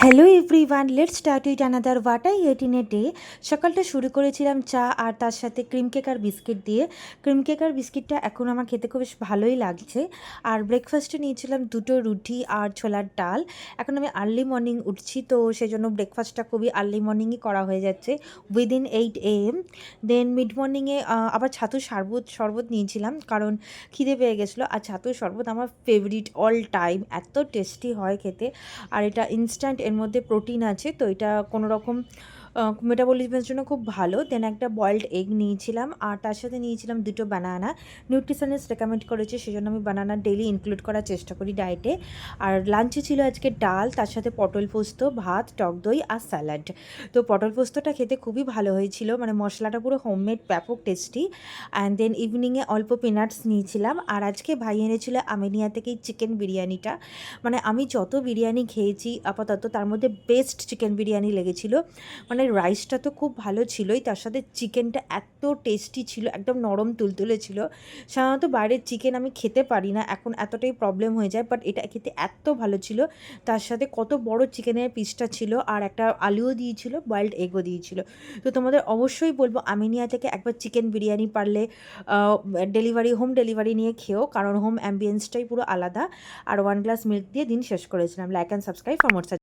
Hello everyone, let's start with another what I ate in a day. সকালটা শুরু করেছিলাম চা আর তার সাথে ক্রিম কেক আর বিস্কিট দিয়ে। ক্রিম কেক আর বিস্কিটটা এখন আমার খেতে খুব বেশ ভালোই লাগছে। আর ব্রেকফাস্টে নিয়েছিলাম দুটো রুটি আর ছোলার ডাল। এখন আমি আর্লি মর্নিং উঠছি, তো সেই জন্য ব্রেকফাস্টটা খুবই আর্লি মর্নিংই করা হয়ে যাচ্ছে, উইদিন 8 AM। দেন মিড মর্নিংয়ে আবার ছাতুর শরবত শরবত নিয়েছিলাম, কারণ খিদে পেয়ে গেছিলো। আর ছাতুর শরবত আমার ফেভারিট অল টাইম, এত টেস্টি হয় খেতে। আর এটা ইনস্ট্যান্ট, এর মধ্যে প্রোটিন আছে, তো এটা কোনো রকম মেটাবলিজমের জন্য খুব ভালো। দেন একটা বয়েলড এগ নিয়েছিলাম আর তার সাথে নিয়েছিলাম দুটো বানানা। নিউট্রিশনিস্ট রেকমেন্ড করেছে, সেজন্য আমি বানানা ডেইলি ইনক্লুড করার চেষ্টা করি ডায়েটে। আর লাঞ্চে ছিল আজকে ডাল, তার সাথে পটল পোস্ত, ভাত, টক দই আর স্যালাড। তো পটল পোস্তটা খেতে খুবই ভালো হয়েছিল, মানে মশলাটা পুরো হোমমেড, ব্যাপক টেস্টি। অ্যান্ড দেন ইভিনিংয়ে অল্প পিনাটস নিয়েছিলাম। আর আজকে ভাই এনেছিল আমিনিয়া থেকেই চিকেন বিরিয়ানিটা। মানে আমি যত বিরিয়ানি খেয়েছি আপাতত, তার মধ্যে বেস্ট চিকেন বিরিয়ানি লেগেছিল। মানে রাইসটা তো খুব ভালো ছিলই, তার সাথে চিকেনটা এত টেস্টি ছিল, একদম নরম তুলতুলে ছিল। সাধারণত বাইরের চিকেন আমি খেতে পারি না, এখন এতটাই প্রবলেম হয়ে যায়, বাট এটা খেতে এত ভালো ছিল। তার সাথে কত বড় চিকেনের পিসটা ছিল, আর একটা আলুও দিয়েছিল, বয়েলড এগও দিয়েছিল। তো তোমাদের অবশ্যই বলবো আমিনিয়া থেকে একবার চিকেন বিরিয়ানি পারলে হোম ডেলিভারি নিয়ে খেও, কারণ হোম অ্যাম্বিয়েন্সটাই পুরো আলাদা। আর 1 গ্লাস মিল্ক দিয়ে দিন শেষ করেছিলাম। Like and subscribe for more.